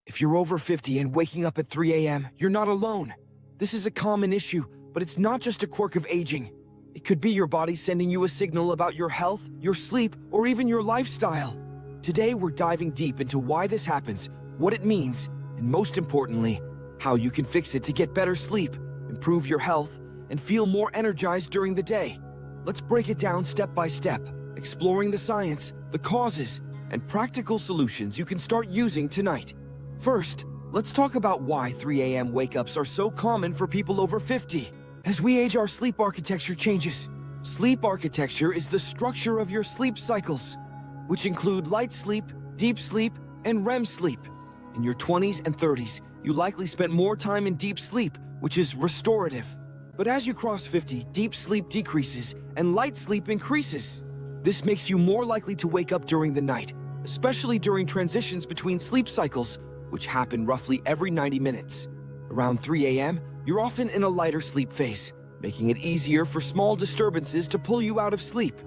If you're over 50 and waking up at 3 a.m., you're not alone. This is a common issue, but it's not just a quirk of aging. It could be your body sending you a signal about your health, your sleep, or even your lifestyle. Today, we're diving deep into why this happens, what it means, and most importantly, how you can fix it to get better sleep, improve your health, and feel more energized during the day. Let's break it down step by step, exploring the science, the causes, and practical solutions you can start using tonight. First, let's talk about why 3 a.m. wake-ups are so common for people over 50. As we age, our sleep architecture changes. Sleep architecture is the structure of your sleep cycles, which include light sleep, deep sleep, and REM sleep. In your 20s and 30s, you likely spent more time in deep sleep, which is restorative. But as you cross 50, deep sleep decreases and light sleep increases. This makes you more likely to wake up during the night, especially during transitions between sleep cycles, which happen roughly every 90 minutes. Around 3 a.m., you're often in a lighter sleep phase, making it easier for small disturbances to pull you out of sleep.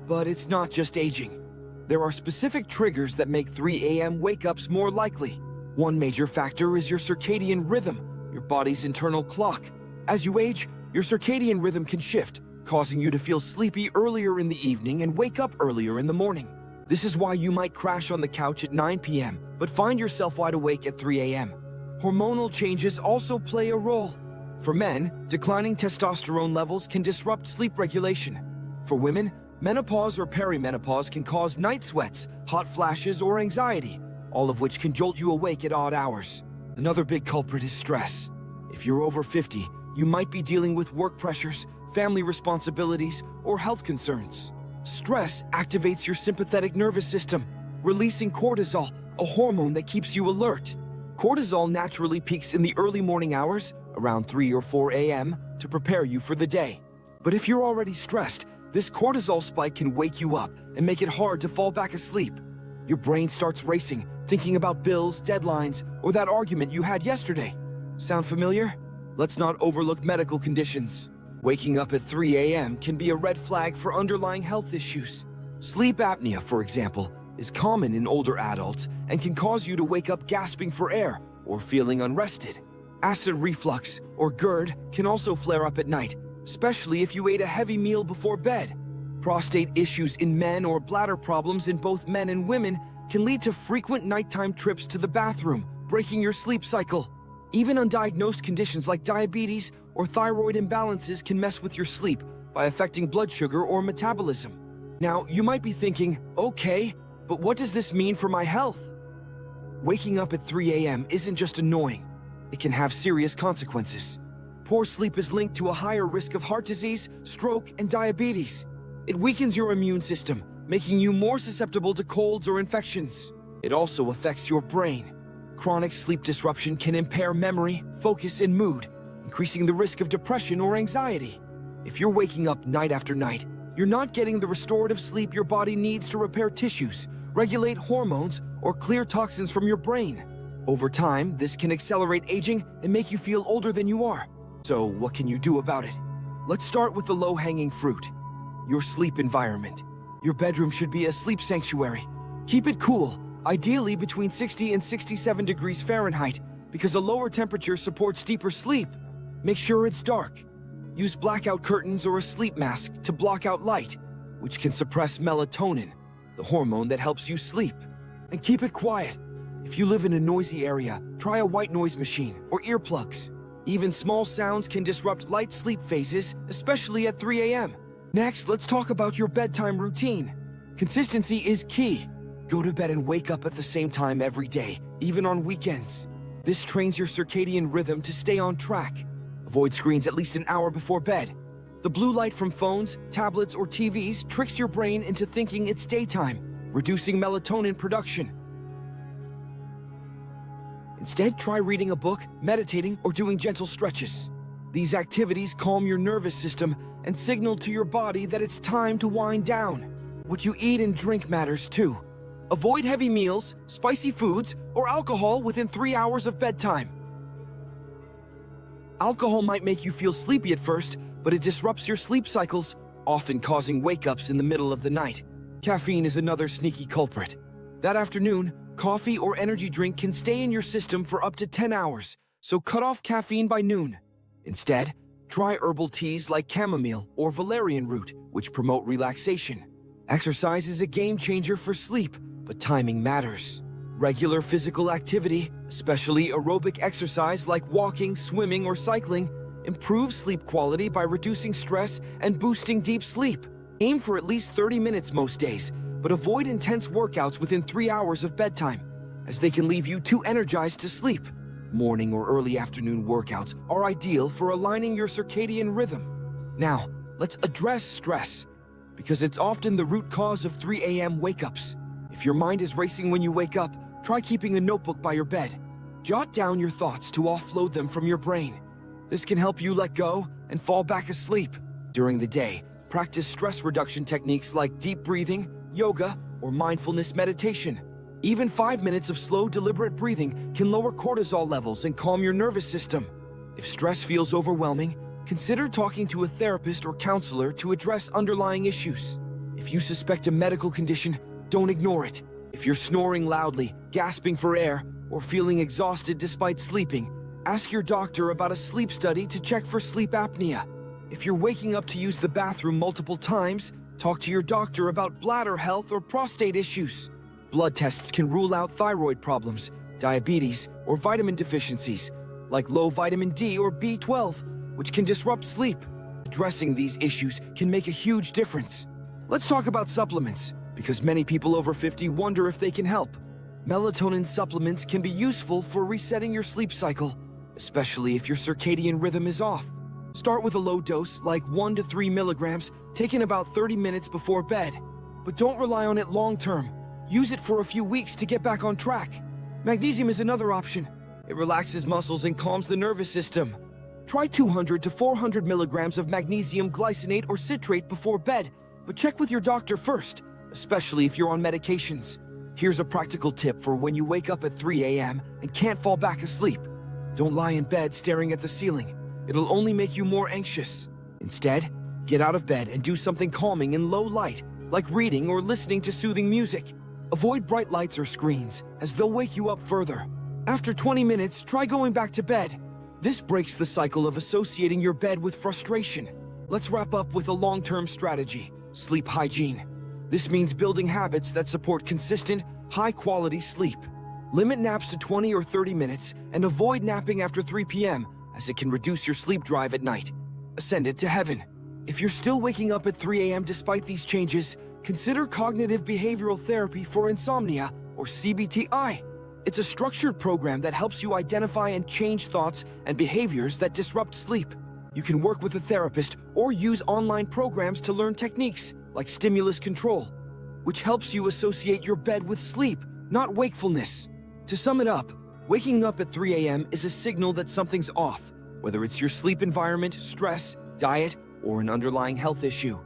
But it's not just aging. There are specific triggers that make 3 a.m. wake-ups more likely. One major factor is your circadian rhythm, your body's internal clock. As you age, your circadian rhythm can shift, causing you to feel sleepy earlier in the evening and wake up earlier in the morning. This is why you might crash on the couch at 9 p.m., but find yourself wide awake at 3 a.m. Hormonal changes also play a role. For men, declining testosterone levels can disrupt sleep regulation. For women, menopause or perimenopause can cause night sweats, hot flashes, or anxiety, all of which can jolt you awake at odd hours. Another big culprit is stress. If you're over 50, you might be dealing with work pressures, family responsibilities, or health concerns. Stress activates your sympathetic nervous system, releasing cortisol, a hormone that keeps you alert. Cortisol naturally peaks in the early morning hours, around 3 or 4 a.m., to prepare you for the day. But if you're already stressed, this cortisol spike can wake you up and make it hard to fall back asleep. Your brain starts racing, thinking about bills, deadlines, or that argument you had yesterday. Sound familiar? Let's not overlook medical conditions. Waking up at 3 a.m. can be a red flag for underlying health issues. Sleep apnea, for example, is common in older adults and can cause you to wake up gasping for air or feeling unrested. Acid reflux, or GERD, can also flare up at night, especially if you ate a heavy meal before bed. Prostate issues in men or bladder problems in both men and women can lead to frequent nighttime trips to the bathroom, breaking your sleep cycle. Even undiagnosed conditions like diabetes or thyroid imbalances can mess with your sleep by affecting blood sugar or metabolism. Now, you might be thinking, okay, but what does this mean for my health? Waking up at 3 a.m. isn't just annoying. It can have serious consequences. Poor sleep is linked to a higher risk of heart disease, stroke, and diabetes. It weakens your immune system, making you more susceptible to colds or infections. It also affects your brain. Chronic sleep disruption can impair memory, focus, and mood, increasing the risk of depression or anxiety. If you're waking up night after night, you're not getting the restorative sleep your body needs to repair tissues, regulate hormones, or clear toxins from your brain. Over time, this can accelerate aging and make you feel older than you are. So what can you do about it? Let's start with the low-hanging fruit. Your sleep environment. Your bedroom should be a sleep sanctuary. Keep it cool, ideally between 60 and 67 degrees Fahrenheit, because a lower temperature supports deeper sleep. Make sure it's dark. Use blackout curtains or a sleep mask to block out light, which can suppress melatonin, the hormone that helps you sleep. And keep it quiet. If you live in a noisy area, try a white noise machine or earplugs. Even small sounds can disrupt light sleep phases, especially at 3 a.m. Next, let's talk about your bedtime routine. Consistency is key. Go to bed and wake up at the same time every day, even on weekends. This trains your circadian rhythm to stay on track. Avoid screens at least an hour before bed. The blue light from phones, tablets, or TVs tricks your brain into thinking it's daytime, reducing melatonin production. Instead, try reading a book, meditating, or doing gentle stretches. These activities calm your nervous system and signal to your body that it's time to wind down. What you eat and drink matters too. Avoid heavy meals, spicy foods, or alcohol within 3 hours of bedtime. Alcohol might make you feel sleepy at first, but it disrupts your sleep cycles, often causing wake-ups in the middle of the night. Caffeine is another sneaky culprit. That afternoon, Coffee or energy drink can stay in your system for up to 10 hours, so cut off caffeine by noon. Instead, try herbal teas like chamomile or valerian root, which promote relaxation. Exercise is a game changer for sleep, but timing matters. Regular physical activity, especially aerobic exercise like walking, swimming, or cycling, improves sleep quality by reducing stress and boosting deep sleep. Aim for at least 30 minutes most days, but avoid intense workouts within 3 hours of bedtime, as they can leave you too energized to sleep. Morning or early afternoon workouts are ideal for aligning your circadian rhythm. Now, let's address stress, because it's often the root cause of 3 a.m. wake-ups. If your mind is racing when you wake up, try keeping a notebook by your bed. Jot down your thoughts to offload them from your brain. This can help you let go and fall back asleep. During the day, practice stress reduction techniques like deep breathing, yoga, or mindfulness meditation. Even 5 minutes of slow, deliberate breathing can lower cortisol levels and calm your nervous system. If stress feels overwhelming, consider talking to a therapist or counselor to address underlying issues. If you suspect a medical condition, don't ignore it. If you're snoring loudly, gasping for air, or feeling exhausted despite sleeping, ask your doctor about a sleep study to check for sleep apnea. If you're waking up to use the bathroom multiple times, talk to your doctor about bladder health or prostate issues. Blood tests can rule out thyroid problems, diabetes, or vitamin deficiencies, like low vitamin D or B12, which can disrupt sleep. Addressing these issues can make a huge difference. Let's talk about supplements, because many people over 50 wonder if they can help. Melatonin supplements can be useful for resetting your sleep cycle, especially if your circadian rhythm is off. Start with a low dose, like 1 to 3 milligrams, taken about 30 minutes before bed. But don't rely on it long term. Use it for a few weeks to get back on track. Magnesium is another option. It relaxes muscles and calms the nervous system. Try 200 to 400 milligrams of magnesium glycinate or citrate before bed, but check with your doctor first, especially if you're on medications. Here's a practical tip for when you wake up at 3 a.m. and can't fall back asleep. Don't lie in bed staring at the ceiling. It'll only make you more anxious. Instead, get out of bed and do something calming in low light, like reading or listening to soothing music. Avoid bright lights or screens, as they'll wake you up further. After 20 minutes, try going back to bed. This breaks the cycle of associating your bed with frustration. Let's wrap up with a long-term strategy: sleep hygiene. This means building habits that support consistent, high-quality sleep. Limit naps to 20 or 30 minutes and avoid napping after 3 p.m., as it can reduce your sleep drive at night. Ascend it to heaven. If you're still waking up at 3 a.m. despite these changes, consider cognitive behavioral therapy for insomnia, or CBTI. It's a structured program that helps you identify and change thoughts and behaviors that disrupt sleep. You can work with a therapist or use online programs to learn techniques like stimulus control, which helps you associate your bed with sleep, not wakefulness. To sum it up, waking up at 3 a.m. is a signal that something's off, whether it's your sleep environment, stress, diet, or an underlying health issue.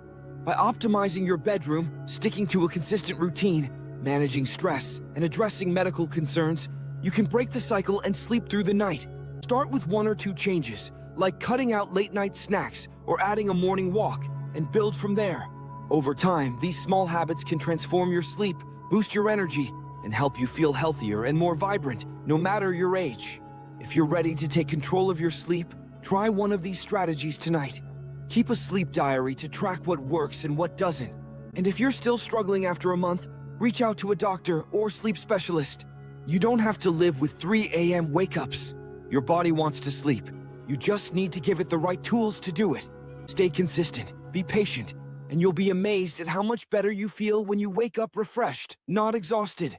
By optimizing your bedroom, sticking to a consistent routine, managing stress, and addressing medical concerns, you can break the cycle and sleep through the night. Start with 1 or 2 changes, like cutting out late-night snacks or adding a morning walk, and build from there. Over time, these small habits can transform your sleep, boost your energy, and help you feel healthier and more vibrant, no matter your age. If you're ready to take control of your sleep, try one of these strategies tonight. Keep a sleep diary to track what works and what doesn't. And if you're still struggling after a month, reach out to a doctor or sleep specialist. You don't have to live with 3 a.m. wake-ups. Your body wants to sleep. You just need to give it the right tools to do it. Stay consistent, be patient, and you'll be amazed at how much better you feel when you wake up refreshed, not exhausted.